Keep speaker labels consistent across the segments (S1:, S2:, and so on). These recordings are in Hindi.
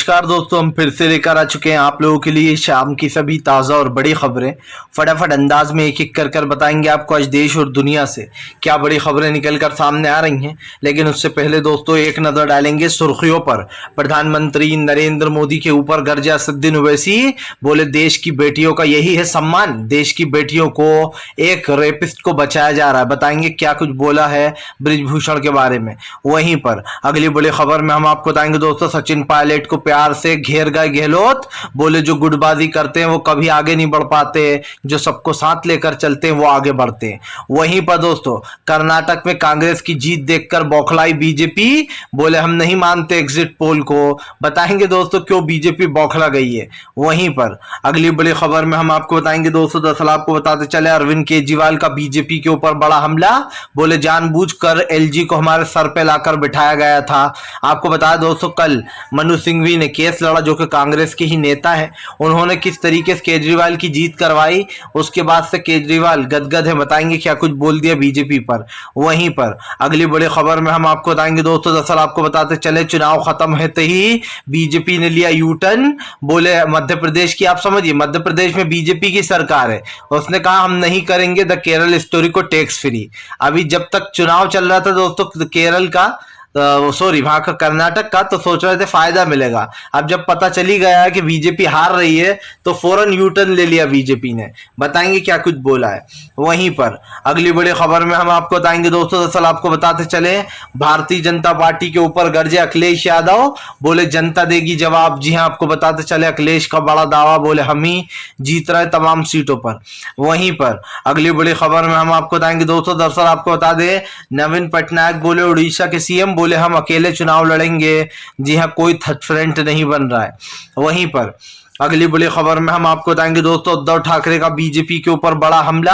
S1: नमस्कार दोस्तों, हम फिर से लेकर आ चुके हैं आप लोगों के लिए शाम की सभी ताज़ा और बड़ी खबरें। फटाफट अंदाज में एक एक कर बताएंगे आपको आज देश और दुनिया से क्या बड़ी खबरें निकल कर सामने आ रही हैं। लेकिन उससे पहले दोस्तों एक नज़र डालेंगे सुर्खियों पर। प्रधानमंत्री नरेंद्र मोदी के ऊपर गर्जा असदुद्दीन ओवैसी, बोले देश की बेटियों का यही है सम्मान, देश की बेटियों को एक रेपिस्ट को बचाया जा रहा है। बताएंगे क्या कुछ बोला है ब्रिजभूषण के बारे में। वहीं पर अगली बड़ी खबर में हम आपको बताएंगे दोस्तों, सचिन पायलट को प्यार से घेर गए गहलोत, बोले जो गुटबाजी करते हैं वो कभी आगे नहीं बढ़ पाते, जो सबको साथ लेकर चलते हैं वो आगे बढ़ते हैं। वहीं पर दोस्तों कर्नाटक में कांग्रेस की जीत देखकर बौखलाई बीजेपी, बोले हम नहीं मानते एग्जिट पोल को। बताएंगे दोस्तों क्यों बीजेपी बौखला गई है। वहीं पर अगली बड़ी खबर में हम आपको बताएंगे दोस्तों, दरअसल आपको बताते चले अरविंद केजरीवाल का बीजेपी के ऊपर बड़ा हमला, बोले जानबूझकर एलजी को हमारे सर पे लाकर बिठाया गया था। आपको बताया दोस्तों कल मनु सिंघवी ने केस लड़ा, जो कि कांग्रेस के ही नेता है। उन्होंने किस तरीके से केजरीवाल की जीत करवाई, उसके बाद से केजरीवाल गदगद है। बताएंगे क्या कुछ बोल दिया बीजेपी पर। वहीं पर अगली बड़ी खबर में हम आपको बताएंगे दोस्तों, दरअसल आपको बताते चले चुनाव खत्म होते ही बीजेपी ने लिया यू टर्न, बोले मध्य प्रदेश की, आप समझिए मध्य प्रदेश में बीजेपी की सरकार है, उसने कहा हम नहीं करेंगे द केरल स्टोरी को टैक्स फ्री। अभी जब तक चुनाव चल रहा था दोस्तों केरल का, सॉरी वहां का कर्नाटक का, तो सोच रहे थे फायदा मिलेगा। अब जब पता चली गया है कि बीजेपी हार रही है तो फौरन यू टर्न ले लिया बीजेपी ने। बताएंगे क्या कुछ बोला है। वहीं पर अगली बड़ी खबर में हम आपको बताएंगे दोस्तों, दरअसल आपको बताते चले भारतीय जनता पार्टी के ऊपर गर्जे अखिलेश यादव, बोले जनता देगी जवाब। जी हाँ, आपको बताते चले अखिलेश का बड़ा दावा, बोले हम ही जीत रहे तमाम सीटों पर। वहीं पर अगली बड़ी खबर में हम आपको बताएंगे दोस्तों, दरअसल आपको बता दें नवीन पटनायक बोले उड़ीसा के सीएम, बोले हम अकेले चुनाव लड़ेंगे। जी हाँ, कोई थर्ड फ्रंट नहीं बन रहा है। वहीं पर अगली बड़ी खबर में हम आपको बताएंगे दोस्तों, उद्धव ठाकरे का बीजेपी के ऊपर बड़ा हमला,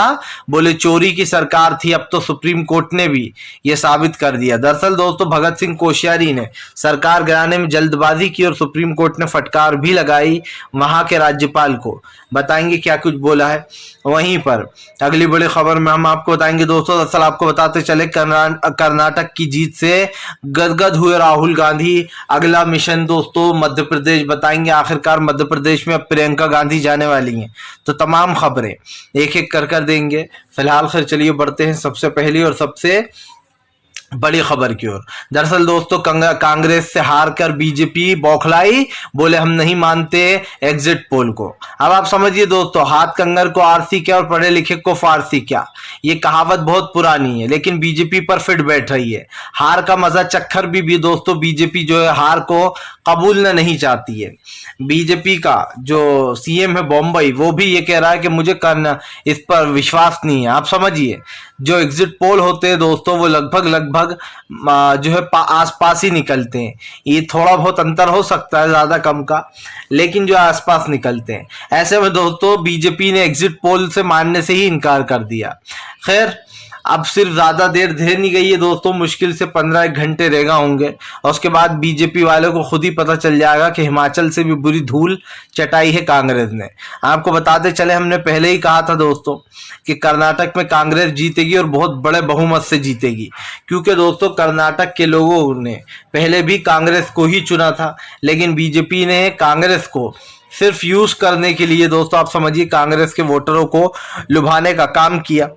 S1: बोले चोरी की सरकार थी, अब तो सुप्रीम कोर्ट ने भी यह साबित कर दिया। दरअसल दोस्तों भगत सिंह कोश्यारी ने सरकार गिराने में जल्दबाजी की और सुप्रीम कोर्ट ने फटकार भी लगाई वहां के राज्यपाल को। बताएंगे क्या कुछ बोला है। वहीं पर अगली बड़ी खबर में हम आपको बताएंगे दोस्तों, दरअसल आपको बताते चले कर्नाटक की जीत से गदगद हुए राहुल गांधी। अगला मिशन दोस्तों मध्य प्रदेश। बताएंगे आखिरकार मध्य प्रदेश में अब प्रियंका गांधी जाने वाली हैं, तो तमाम खबरें एक एक कर देंगे। फिलहाल फिर चलिए बढ़ते हैं सबसे पहली और सबसे बड़ी खबर की ओर। दरअसल दोस्तों कांग्रेस से हार कर बीजेपी बौखलाई, बोले हम नहीं मानते एग्जिट पोल को। अब आप समझिए दोस्तों, हाथ कंगर को आरसी क्या और पढ़े लिखे को फारसी क्या, ये कहावत बहुत पुरानी है लेकिन बीजेपी पर फिट बैठ रही है। हार का मजा चक्कर भी दोस्तों बीजेपी जो है हार को कबूलना नहीं चाहती है। बीजेपी का जो सीएम है बॉम्बई, वो भी ये कह रहा है कि मुझे करना इस पर विश्वास नहीं है। आप समझिए जो एग्जिट पोल होते हैं दोस्तों वो लगभग जो है आसपास ही निकलते हैं। ये थोड़ा बहुत अंतर हो सकता है ज्यादा कम का, लेकिन जो आसपास निकलते हैं। ऐसे में दोस्तों बीजेपी ने एग्जिट पोल से मानने से ही इनकार कर दिया। खैर अब सिर्फ ज्यादा देर नहीं गई है दोस्तों, मुश्किल से 15 घंटे रहेगा होंगे और उसके बाद बीजेपी वालों को खुद ही पता चल जाएगा कि हिमाचल से भी बुरी धूल चटाई है कांग्रेस ने। आपको बताते चले हमने पहले ही कहा था दोस्तों कि कर्नाटक में कांग्रेस जीतेगी और बहुत बड़े बहुमत से जीतेगी, क्योंकि दोस्तों कर्नाटक के लोगों ने पहले भी कांग्रेस को ही चुना था, लेकिन बीजेपी ने कांग्रेस को सिर्फ यूज करने के लिए दोस्तों आप समझिए कांग्रेस के वोटरों को लुभाने का काम किया।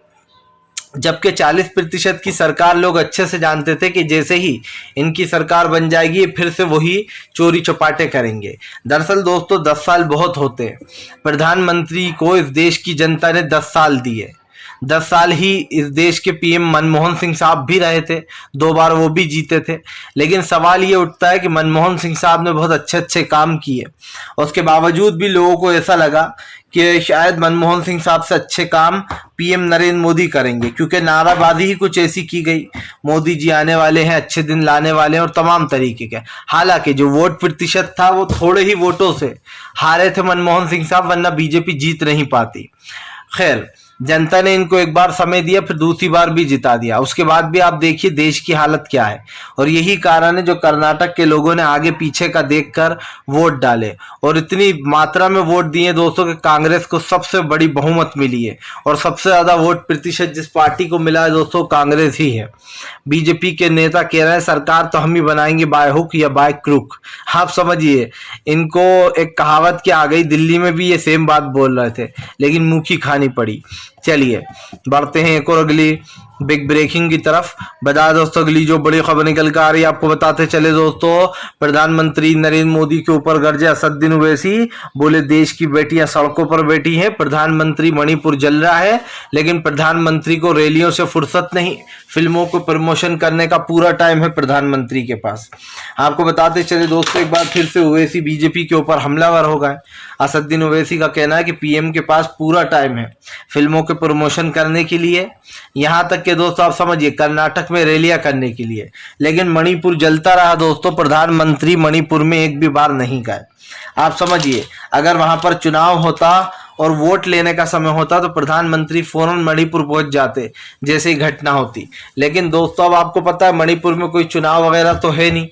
S1: जबकि 40% की सरकार लोग अच्छे से जानते थे कि जैसे ही इनकी सरकार बन जाएगी फिर से वही चोरी चपाटे करेंगे। दरअसल दोस्तों 10 साल बहुत होते हैं। प्रधानमंत्री को इस देश की जनता ने 10 साल दिए। 10 साल ही इस देश के पीएम मनमोहन सिंह साहब भी रहे थे, 2 बार वो भी जीते थे। लेकिन सवाल ये उठता है कि मनमोहन सिंह साहब ने बहुत अच्छे काम किए, उसके बावजूद भी लोगों को ऐसा लगा कि शायद मनमोहन सिंह साहब से अच्छे काम पीएम नरेंद्र मोदी करेंगे, क्योंकि नाराबाजी ही कुछ ऐसी की गई, मोदी जी आने वाले हैं, अच्छे दिन लाने वाले हैं और तमाम तरीके के। हालांकि जो वोट प्रतिशत था वो थोड़े ही वोटों से हारे थे मनमोहन सिंह साहब, वरना बीजेपी जीत नहीं पाती। खैर जनता ने इनको एक बार समय दिया, फिर दूसरी बार भी जिता दिया, उसके बाद भी आप देखिए देश की हालत क्या है। और यही कारण है जो कर्नाटक के लोगों ने आगे पीछे का देखकर वोट डाले और इतनी मात्रा में वोट दिए दोस्तों कि कांग्रेस को सबसे बड़ी बहुमत मिली है और सबसे ज्यादा वोट प्रतिशत जिस पार्टी को मिला है दोस्तों कांग्रेस ही है। बीजेपी के नेता कह रहे हैं सरकार तो हम ही बनाएंगे बाय हुक या बाय क्रुक। आप समझिए, इनको एक कहावत क्या आ गई, दिल्ली में भी ये सेम बात बोल रहे थे लेकिन मुंह की खानी पड़ी। चलिए बढ़ते हैं एक और अगली बिग ब्रेकिंग की तरफ। बता दोस्तों अगली जो बड़ी खबर निकल कर आ रही है आपको बताते चले दोस्तों, प्रधानमंत्री नरेंद्र मोदी के ऊपर गरजे असदुद्दीन ओवैसी, बोले देश की बेटियां सड़कों पर बैठी हैं, प्रधानमंत्री मणिपुर जल रहा है लेकिन प्रधानमंत्री को रैलियों से फुर्सत नहीं, फिल्मों को प्रमोशन करने का पूरा टाइम है प्रधानमंत्री के पास। आपको बताते चले दोस्तों एक बार फिर से ओवैसी बीजेपी के ऊपर हमलावर हो गए। असदुद्दीन ओवैसी का कहना है कि पीएम के पास पूरा टाइम है फिल्मों के प्रमोशन करने के लिए, यहां तक कि दोस्तों आप समझिए कर्नाटक में रैलियां करने के लिए, लेकिन मणिपुर जलता रहा दोस्तों, प्रधानमंत्री मणिपुर में एक भी बार नहीं गए। आप समझिए अगर वहां पर चुनाव होता और वोट लेने का समय होता तो प्रधानमंत्री फौरन मणिपुर पहुंच जाते जैसे ही घटना होती, लेकिन दोस्तों अब आपको पता है मणिपुर में कोई चुनाव वगैरह तो है नहीं।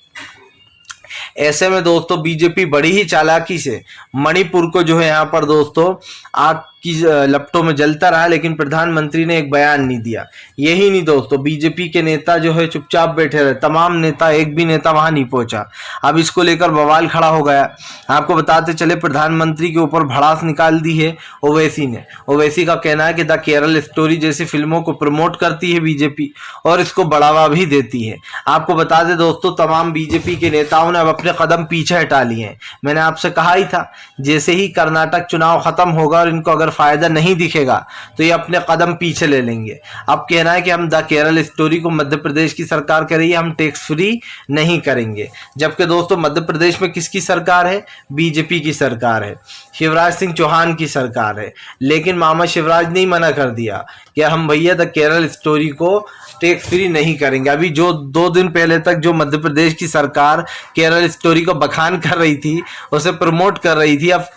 S1: ऐसे में दोस्तों बीजेपी बड़ी ही चालाकी से मणिपुर को जो है यहाँ पर दोस्तों आग की लपटों में जलता रहा, लेकिन प्रधानमंत्री ने एक बयान नहीं दिया। यही नहीं दोस्तों बीजेपी के नेता जो है चुपचाप बैठे रहे, तमाम नेता, एक भी नेता वहां नहीं पहुंचा। अब इसको लेकर बवाल खड़ा हो गया। आपको बताते चले प्रधानमंत्री के ऊपर भड़ास निकाल दी है ओवैसी ने। ओवैसी का कहना है कि द केरल स्टोरी जैसी फिल्मों को प्रमोट करती है बीजेपी और इसको बढ़ावा भी देती है। आपको बता दें दोस्तों तमाम बीजेपी के नेताओं ने अब अपने कदम पीछे हटा लिए हैं। मैंने आपसे कहा ही था जैसे ही कर्नाटक चुनाव खत्म होगा और इनको अगर फायदा नहीं दिखेगा तो ये अपने कदम पीछे ले लेंगे। अब कहना है कि हम द केरल स्टोरी को मध्य प्रदेश की सरकार कह रही है, हम टैक्स फ्री नहीं करेंगे, जबकि दोस्तों मध्य प्रदेश में किसकी सरकार है? बीजेपी की सरकार है, शिवराज सिंह चौहान की सरकार है। लेकिन मामा शिवराज ने मना कर दिया कि हम भैया द केरल स्टोरी को टैक्स फ्री नहीं करेंगे। अभी जो 2 दिन पहले तक जो मध्य प्रदेश की सरकार केरल स्टोरी को बखान कर रही थी, उसे प्रमोट कर रही थी, अब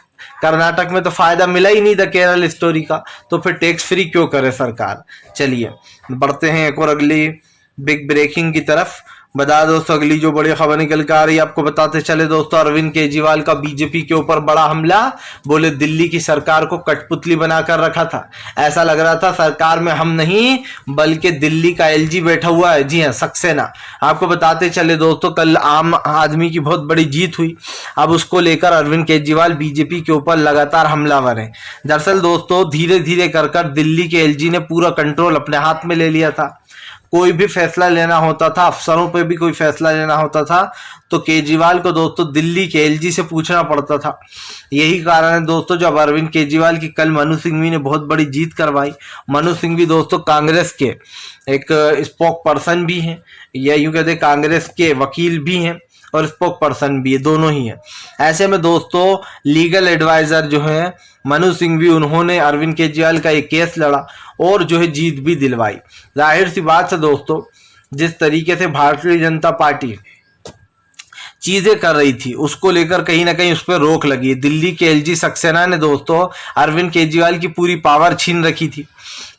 S1: कर्नाटक में तो फायदा मिला ही नहीं था केरल स्टोरी का, तो फिर टैक्स फ्री क्यों करे सरकार। चलिए बढ़ते हैं एक और अगली बिग ब्रेकिंग की तरफ। बता दोस्तों अगली जो बड़ी खबर निकल कर आ रही है आपको बताते चले दोस्तों, अरविंद केजरीवाल का बीजेपी के ऊपर बड़ा हमला। बोले दिल्ली की सरकार को कठपुतली बनाकर रखा था, ऐसा लग रहा था सरकार में हम नहीं बल्कि दिल्ली का एलजी बैठा हुआ है। जी हाँ, सक्सेना। आपको बताते चले दोस्तों कल आम आदमी की बहुत बड़ी जीत हुई, अब उसको लेकर अरविंद केजरीवाल बीजेपी के ऊपर लगातार हमलावर है। दरअसल दोस्तों धीरे धीरे कर दिल्ली के एलजी ने पूरा कंट्रोल अपने हाथ में ले लिया था। कोई भी फैसला लेना होता था, अफसरों पे भी कोई फैसला लेना होता था तो केजरीवाल को दोस्तों दिल्ली के एलजी से पूछना पड़ता था। यही कारण है दोस्तों जब अरविंद केजरीवाल की कल मनु सिंघवी ने बहुत बड़ी जीत करवाई। मनु सिंघवी दोस्तों कांग्रेस के एक स्पोक पर्सन भी हैं, या यूं कहते कांग्रेस के वकील भी हैं और स्पोक पर्सन भी है, दोनों ही है। ऐसे में दोस्तों लीगल एडवाइजर जो है मनु सिंघवी, उन्होंने अरविंद केजरीवाल का एक केस लड़ा और जो है जीत भी दिलवाई। जाहिर सी बात है दोस्तों जिस तरीके से भारतीय जनता पार्टी चीजें कर रही थी उसको लेकर कहीं ना कहीं उस पर रोक लगी। दिल्ली के एलजी सक्सेना ने दोस्तों अरविंद केजरीवाल की पूरी पावर छीन रखी थी,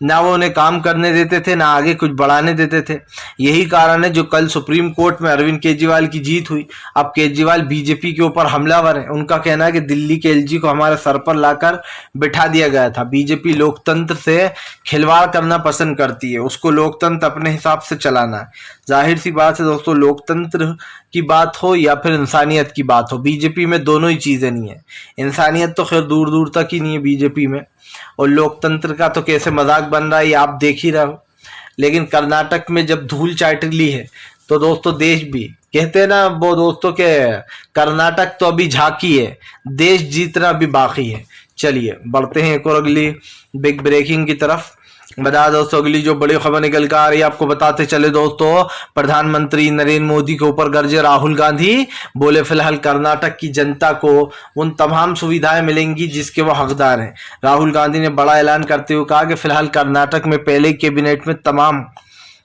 S1: ना वो उन्हें काम करने देते थे ना आगे कुछ बढ़ाने देते थे। यही कारण है जो कल सुप्रीम कोर्ट में अरविंद केजरीवाल की जीत हुई। अब केजरीवाल बीजेपी के ऊपर हमलावर है। उनका कहना है कि दिल्ली के एलजी को हमारे सर पर लाकर बिठा दिया गया था। बीजेपी लोकतंत्र से खिलवाड़ करना पसंद करती है, उसको लोकतंत्र अपने हिसाब से चलाना है। जाहिर सी बात है दोस्तों लोकतंत्र की बात हो या फिर इंसानियत की बात हो, बीजेपी में दोनों ही चीजें नहीं है। इंसानियत तो खैर दूर दूर तक ही नहीं है बीजेपी में, और लोकतंत्र का तो कैसे मजाक बन रहा है ये आप देख ही रहे हो। लेकिन कर्नाटक में जब धूल चाट ली है तो दोस्तों देश भी, कहते हैं ना वो दोस्तों के कर्नाटक तो अभी झांकी है, देश जीतना भी बाकी है। चलिए बढ़ते हैं एक और अगली बिग ब्रेकिंग की तरफ। बता दोस्तों अगली जो बड़ी खबर निकल कर आ रही है आपको बताते चले दोस्तों, प्रधानमंत्री नरेंद्र मोदी के ऊपर गरजे राहुल गांधी। बोले फिलहाल कर्नाटक की जनता को उन तमाम सुविधाएं मिलेंगी जिसके वो हकदार हैं। राहुल गांधी ने बड़ा ऐलान करते हुए कहा कि फिलहाल कर्नाटक में पहले कैबिनेट में तमाम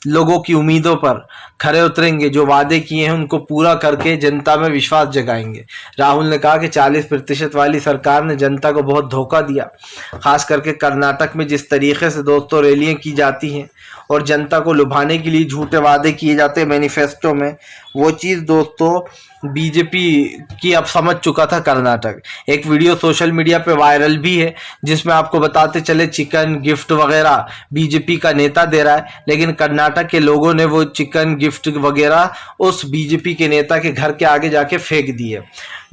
S1: लोगों की उम्मीदों पर खरे उतरेंगे, जो वादे किए हैं उनको पूरा करके जनता में विश्वास जगाएंगे। राहुल ने कहा कि 40% वाली सरकार ने जनता को बहुत धोखा दिया। खास करके कर्नाटक में जिस तरीके से दोस्तों रैलियां की जाती हैं और जनता को लुभाने के लिए झूठे वादे किए जाते हैं मैनिफेस्टो में, वो चीज़ दोस्तों बीजेपी की अब समझ चुका था कर्नाटक। एक वीडियो सोशल मीडिया पे वायरल भी है जिसमें आपको बताते चले चिकन गिफ्ट वगैरह बीजेपी का नेता दे रहा है, लेकिन कर्नाटक के लोगों ने वो चिकन गिफ्ट वगैरह उस बीजेपी के नेता के घर के आगे जाके फेंक दिए।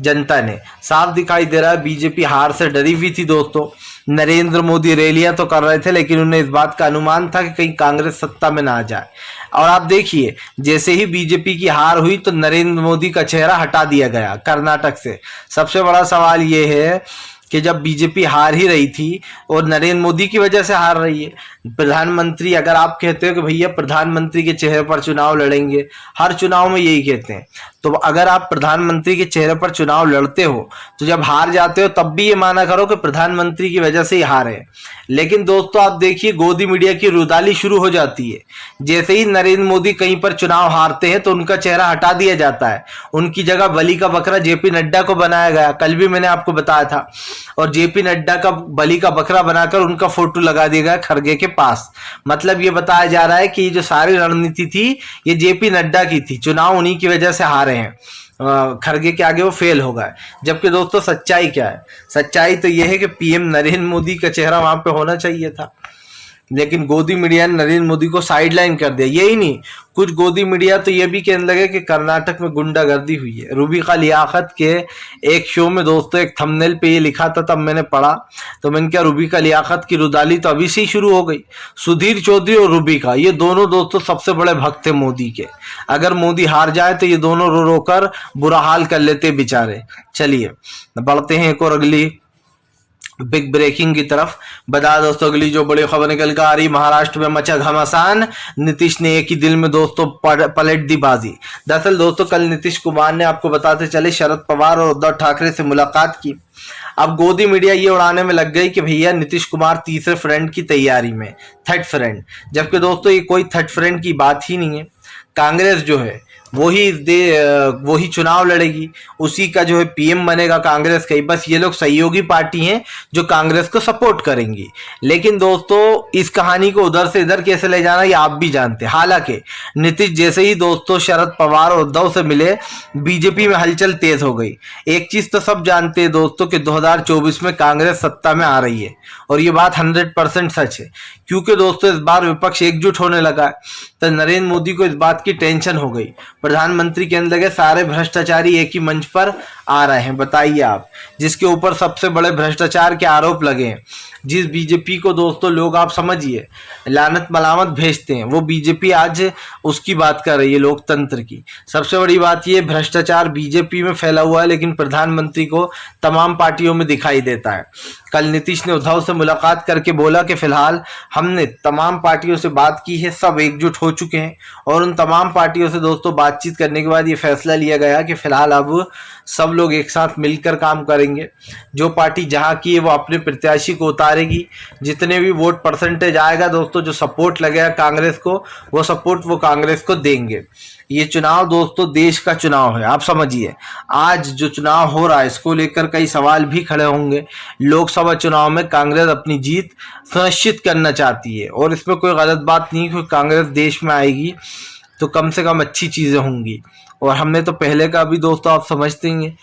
S1: जनता ने साफ दिखाई दे रहा है बीजेपी हार से डरी हुई थी दोस्तों। नरेंद्र मोदी रैलियां तो कर रहे थे, लेकिन उन्हें इस बात का अनुमान था कि कहीं कांग्रेस सत्ता में ना आ जाए। और आप देखिए जैसे ही बीजेपी की हार हुई तो नरेंद्र मोदी का चेहरा हटा दिया गया कर्नाटक से। सबसे बड़ा सवाल ये है कि जब बीजेपी हार ही रही थी और नरेंद्र मोदी की वजह से हार रही है, प्रधानमंत्री, अगर आप कहते हो कि भैया प्रधानमंत्री के चेहरे पर चुनाव लड़ेंगे, हर चुनाव में यही कहते हैं, तो अगर आप प्रधानमंत्री के चेहरे पर चुनाव लड़ते हो तो जब हार जाते हो तब भी ये माना करो कि प्रधानमंत्री की वजह से ही हार है। लेकिन दोस्तों आप देखिए गोदी मीडिया की रुदाली शुरू हो जाती है। जैसे ही नरेंद्र मोदी कहीं पर चुनाव हारते हैं तो उनका चेहरा हटा दिया जाता है, उनकी जगह बलि का बकरा जेपी नड्डा को बनाया गया। कल भी मैंने आपको बताया था। और जेपी नड्डा का बलि का बकरा बनाकर उनका फोटो लगा दिया गया खड़गे के पास। मतलब ये बताया जा रहा है कि ये जो सारी रणनीति थी ये जेपी नड्डा की थी, चुनाव उन्हीं की वजह से हारे हैं, खड़गे के आगे वो फेल हो गए। जबकि दोस्तों सच्चाई क्या है? सच्चाई तो यह है कि पीएम नरेंद्र मोदी का चेहरा वहां पे होना चाहिए था, लेकिन गोदी मीडिया ने नरेंद्र मोदी को साइडलाइन कर दिया। यही नहीं, कुछ गोदी मीडिया तो ये भी कहने लगे कि कर्नाटक में गुंडागर्दी हुई है। रूबिका लियाकत के एक शो में दोस्तों एक थंबनेल पे ये लिखा था, तब मैंने पढ़ा तो मैंने क्या, रूबिका लियाकत की रुदाली तो अभी से ही शुरू हो गई। सुधीर चौधरी और रूबिका ये दोनों दोस्तों सबसे बड़े भक्त थे मोदी के। अगर मोदी हार जाए तो ये दोनों रो रो कर बुरा हाल कर लेते बेचारे। चलिए बढ़ते हैं एक और अगली बिग ब्रेकिंग की तरफ। बता दोस्तों अगली जो बड़ी खबर निकल कर आ रही, महाराष्ट्र में मचा घमासान, नीतीश ने एक ही दिल में दोस्तों पलट दी बाजी। दरअसल दोस्तों कल नीतीश कुमार ने आपको बताते चले शरद पवार और उद्धव ठाकरे से मुलाकात की। अब गोदी मीडिया ये उड़ाने में लग गई कि भैया नीतीश कुमार तीसरे फ्रेंड की तैयारी में, थर्ड फ्रेंड। जबकि दोस्तों ये कोई थर्ड फ्रेंड की बात ही नहीं है। कांग्रेस जो है वही चुनाव लड़ेगी, उसी का जो है पीएम बनेगा कांग्रेस का ही। बस ये लोग सहयोगी पार्टी हैं जो कांग्रेस को सपोर्ट करेंगी। लेकिन दोस्तों इस कहानी को उधर से इधर कैसे ले जाना ये आप भी जानते हैं। हालांकि नीतीश जैसे ही दोस्तों शरद पवार और उद्धव से मिले बीजेपी में हलचल तेज हो गई। एक चीज तो सब जानते हैं दोस्तों कि 2024 में कांग्रेस सत्ता में आ रही है, और ये बात 100% सच है, क्योंकि दोस्तों इस बार विपक्ष एकजुट होने लगा है। तो नरेंद्र मोदी को इस बात की टेंशन हो गई। प्रधानमंत्री कहने लगे सारे भ्रष्टाचारी एक ही मंच पर आ रहे हैं। बताइए आप, जिसके ऊपर सबसे बड़े भ्रष्टाचार के आरोप लगे हैं, जिस बीजेपी को दोस्तों लोग आप समझिए लानत मलामत भेजते हैं, वो बीजेपी आज उसकी बात कर रही है, लोकतंत्र की। सबसे बड़ी बात ये भ्रष्टाचार बीजेपी में फैला हुआ है, लेकिन प्रधानमंत्री को तमाम पार्टियों में दिखाई देता है। कल नीतीश ने उद्धव से मुलाकात करके बोला कि फिलहाल हमने तमाम पार्टियों से बात की है, सब एकजुट हो चुके हैं, और उन तमाम पार्टियों से दोस्तों बातचीत करने के बाद ये फैसला लिया गया कि फिलहाल अब सब लोग एक साथ मिलकर काम करेंगे। जो पार्टी जहां की है वो अपने प्रत्याशी को उतारेगी। जितने भी वोट परसेंटेज आएगा दोस्तों, जो सपोर्ट लगेगा कांग्रेस को, वो सपोर्ट वो कांग्रेस को देंगे। ये चुनाव दोस्तों देश का चुनाव है, आप समझिए। आज जो चुनाव हो रहा है इसको लेकर कई सवाल भी खड़े होंगे। लोकसभा चुनाव में कांग्रेस अपनी जीत सुनिश्चित करना चाहती है, और इसमें कोई गलत बात नहीं, क्योंकि कांग्रेस देश में आएगी तो कम से कम अच्छी चीजें होंगी। और हमने तो पहले का भी दोस्तों आप समझते हैं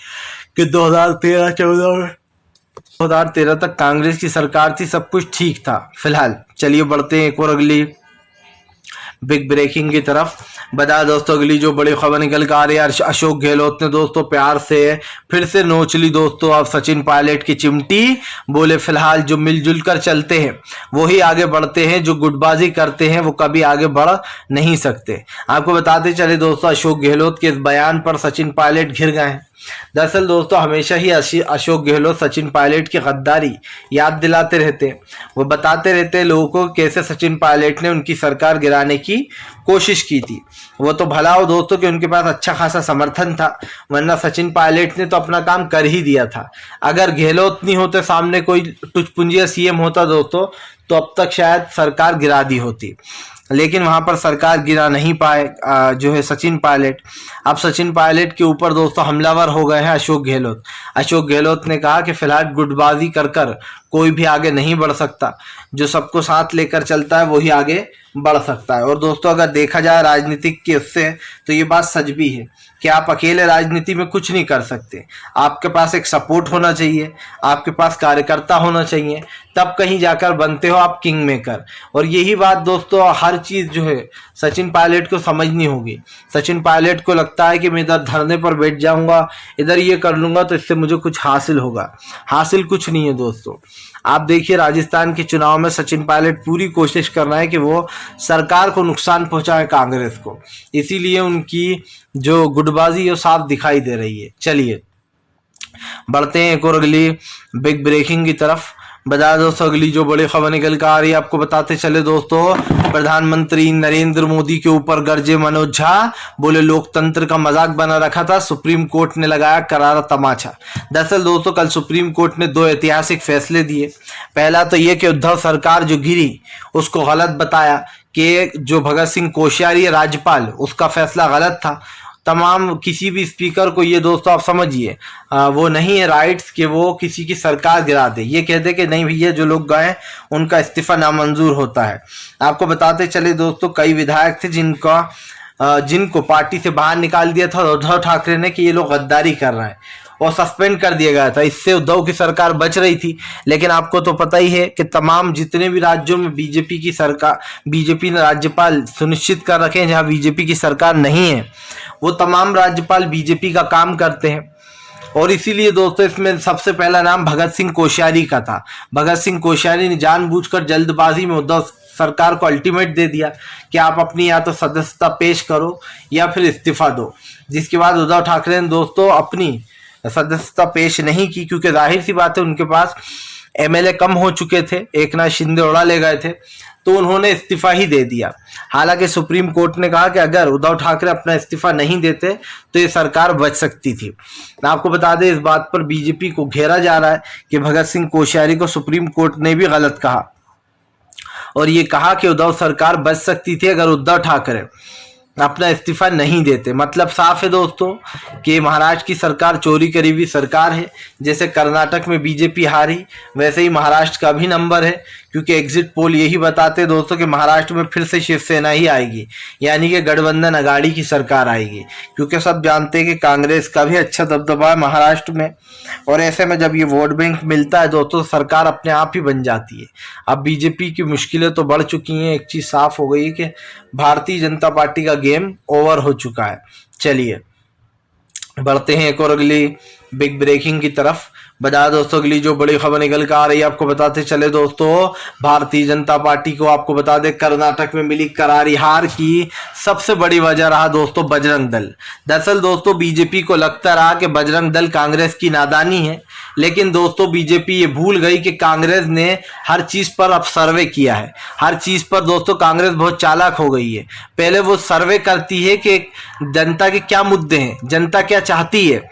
S1: कि 2013 तक कांग्रेस की सरकार थी, सब कुछ ठीक था। फिलहाल चलिए बढ़ते हैं एक और अगली बिग ब्रेकिंग की तरफ। बता दोस्तों अगली जो बड़ी खबर निकल कर आ रही है, अशोक गहलोत ने दोस्तों प्यार से फिर से नोच ली दोस्तों अब सचिन पायलट की चिमटी। बोले फिलहाल जो मिलजुल कर चलते हैं वही आगे बढ़ते हैं, जो गुटबाजी करते हैं वो कभी आगे बढ़ नहीं सकते। आपको बताते चले दोस्तों अशोक गहलोत के इस बयान पर सचिन पायलट घिर गए हैं। दरअसल दोस्तों हमेशा ही अशोक गहलोत सचिन पायलट की गद्दारी याद दिलाते रहते हैं। वो बताते रहते हैं लोगों को कैसे सचिन पायलट ने उनकी सरकार गिराने की कोशिश की थी। वो तो भला हो दोस्तों कि उनके पास अच्छा खासा समर्थन था, वरना सचिन पायलट ने तो अपना काम कर ही दिया था। अगर गहलोत नहीं होते, सामने कोई टुचपुंजिया सीएम होता दोस्तों, तो अब तक शायद सरकार गिरा दी होती। लेकिन वहां पर सरकार गिरा नहीं पाए जो है सचिन पायलट। अब सचिन पायलट के ऊपर दोस्तों हमलावर हो गए हैं अशोक गहलोत। अशोक गहलोत ने कहा कि फिलहाल गुटबाजी कर कर कोई भी आगे नहीं बढ़ सकता, जो सबको साथ लेकर चलता है वही आगे बढ़ सकता है। और दोस्तों अगर देखा जाए राजनीतिक के उससे, तो ये बात सच भी है कि आप अकेले राजनीति में कुछ नहीं कर सकते। आपके पास एक सपोर्ट होना चाहिए, आपके पास कार्यकर्ता होना चाहिए, तब कहीं जाकर बनते हो आप किंग मेकर। और यही बात दोस्तों हर चीज जो है सचिन पायलट को समझनी होगी। सचिन पायलट को लगता है कि मैं इधर धरने पर बैठ जाऊंगा, इधर ये कर लूंगा तो इससे मुझे कुछ हासिल होगा। हासिल कुछ नहीं है दोस्तों। आप देखिए राजस्थान के चुनाव में सचिन पायलट पूरी कोशिश कर रहे हैं कि वो सरकार को नुकसान पहुंचाए, कांग्रेस को। इसीलिए उनकी जो गुटबाजी है साफ दिखाई दे रही है। चलिए बढ़ते हैं एक और अगली बिग ब्रेकिंग की तरफ। बता दोस्तों अगली जो बड़ी खबर निकल कर आ रही है, आपको बताते चले दोस्तों, प्रधानमंत्री नरेंद्र मोदी के ऊपर गरजे मनोज झा, बोले लोकतंत्र का मजाक बना रखा था, सुप्रीम कोर्ट ने लगाया करारा तमाचा। दरअसल दोस्तों कल सुप्रीम कोर्ट ने दो ऐतिहासिक फैसले दिए। पहला तो ये कि उद्धव सरकार जो गिरी उसको गलत बताया कि जो भगत सिंह कोश्यारी राज्यपाल, उसका फैसला गलत था। तमाम किसी भी स्पीकर को ये दोस्तों आप समझिए वो नहीं है राइट्स कि वो किसी की सरकार गिरा दे। ये कह दे कि नहीं भैया जो लोग गए उनका इस्तीफा नामंजूर होता है। आपको बताते चले दोस्तों कई विधायक थे जिनको पार्टी से बाहर निकाल दिया था उद्धव ठाकरे ने कि ये लोग गद्दारी कर रहे हैं, और सस्पेंड कर दिया गया था। इससे उद्धव की सरकार बच रही थी। लेकिन आपको तो पता ही है कि तमाम जितने भी राज्यों में बीजेपी की सरकार, बीजेपी ने राज्यपाल सुनिश्चित कर रखे हैं जहां बीजेपी की सरकार नहीं है, वो तमाम राज्यपाल बीजेपी का काम करते हैं। और इसीलिए दोस्तों इसमें सबसे पहला नाम भगत सिंह कोश्यारी का था। भगत सिंह कोश्यारी ने जानबूझकर जल्दबाजी में उद्धव सरकार को अल्टीमेट दे दिया कि आप अपनी या तो सदस्यता पेश करो या फिर इस्तीफा दो। जिसके बाद उद्धव ठाकरे ने दोस्तों अपनी सदस्यता पेश नहीं की, क्योंकि जाहिर सी बात है उनके पास एमएलए कम हो चुके थे, एकनाथ शिंदे उड़ा ले गए थे, तो उन्होंने इस्तीफा ही दे दिया। हालांकि सुप्रीम कोर्ट ने कहा कि अगर उद्धव ठाकरे अपना इस्तीफा नहीं देते तो ये सरकार बच सकती थी। आपको बता दें इस बात पर बीजेपी को घेरा जा रहा है कि भगत सिंह कोश्यारी को सुप्रीम कोर्ट ने भी गलत कहा, और ये कहा कि उद्धव सरकार बच सकती थी अगर उद्धव ठाकरे अपना इस्तीफा नहीं देते। मतलब साफ है दोस्तों कि महाराष्ट्र की सरकार चोरी करी हुई सरकार है। जैसे कर्नाटक में बीजेपी हारी, वैसे ही महाराष्ट्र का भी नंबर है, क्योंकि एग्जिट पोल यही बताते दोस्तों कि महाराष्ट्र में फिर से शिवसेना ही आएगी, यानी कि गठबंधन अघाड़ी की सरकार आएगी। क्योंकि सब जानते हैं कि कांग्रेस का भी अच्छा दबदबा है महाराष्ट्र में, और ऐसे में जब ये वोट बैंक मिलता है दोस्तों सरकार अपने आप ही बन जाती है। अब बीजेपी की मुश्किलें तो बढ़ चुकी हैं। एक चीज साफ हो गई है कि भारतीय जनता पार्टी का गेम ओवर हो चुका है। चलिए बढ़ते हैं एक और अगली बिग ब्रेकिंग की तरफ। बता दोस्तों अगली जो बड़ी खबर निकल कर आ रही है, आपको बताते चले दोस्तों, भारतीय जनता पार्टी को आपको बता दें कर्नाटक में मिली करारी हार की सबसे बड़ी वजह रहा दोस्तों बजरंग दल। दरअसल दोस्तों बीजेपी को लगता रहा कि बजरंग दल कांग्रेस की नादानी है, लेकिन दोस्तों बीजेपी ये भूल गई कि कांग्रेस ने हर चीज पर अब सर्वे किया है। हर चीज पर दोस्तों कांग्रेस बहुत चालाक हो गई है। पहले वो सर्वे करती है कि जनता के क्या मुद्दे हैं, जनता क्या चाहती है,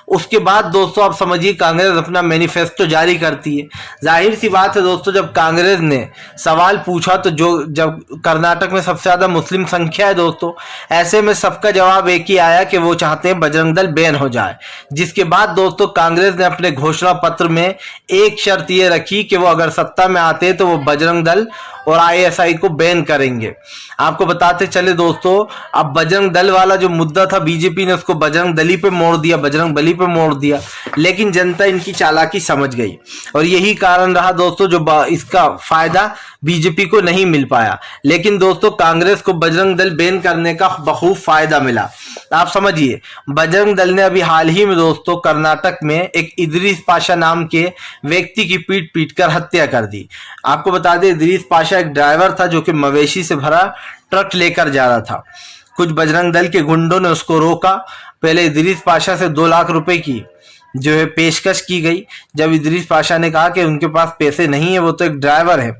S1: उसके बाद दोस्तों आप समझिए कांग्रेस अपना मैनिफेस्टो जारी करती है। जाहिर सी बात है दोस्तों जब कांग्रेस ने सवाल पूछा तो जब कर्नाटक में सबसे ज्यादा मुस्लिम संख्या है दोस्तों, ऐसे में सबका जवाब एक ही आया कि वो चाहते हैं बजरंग दल बैन हो जाए। जिसके बाद दोस्तों कांग्रेस ने अपने घोषणा पत्र में एक शर्त ये रखी कि वो अगर सत्ता में आते तो वो बजरंग दल और आईएसआई को बैन करेंगे। आपको बताते चले दोस्तों अब बजरंग दल वाला जो मुद्दा था बीजेपी ने उसको बजरंग दली पे मोड़ दिया, बजरंग बली पे मोड़ दिया। लेकिन जनता इनकी चालाकी समझ गई, और यही कारण रहा दोस्तों जो इसका फायदा बीजेपी को नहीं मिल पाया। लेकिन दोस्तों कांग्रेस को बजरंग दल बैन करने का बखूब फायदा मिला। आप समझिए बजरंग दल ने अभी हाल ही में दोस्तों कर्नाटक में एक इदरीस पाशा नाम के व्यक्ति की पीट पीट कर हत्या कर दी। आपको बता दें इदरीस पाशा एक ड्राइवर था जो कि मवेशी से भरा ट्रक लेकर जा रहा था। कुछ बजरंग दल के गुंडों ने उसको रोका। पहले इदरीस पाशा से 2 लाख रुपए की जो है पेशकश की गई। जब इदरीस पाशा ने कहा कि उनके पास पैसे नहीं है, वो तो एक ड्राइवर है,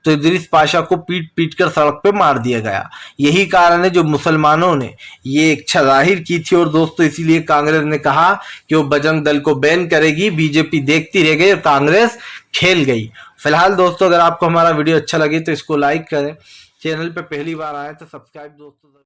S1: तो इदरीस पाशा को पीट पीट कर सड़क पे मार दिया गया। यही कारण है जो मुसलमानों ने ये इच्छा जाहिर की थी। और दोस्तों इसीलिए कांग्रेस ने कहा कि वो बजरंग दल को बैन करेगी, बीजेपी देखती रह गई और कांग्रेस खेल गई। फिलहाल दोस्तों अगर आपको हमारा वीडियो अच्छा लगे तो इसको लाइक करें, चैनल पे पहली बार आए तो सब्सक्राइब दोस्तों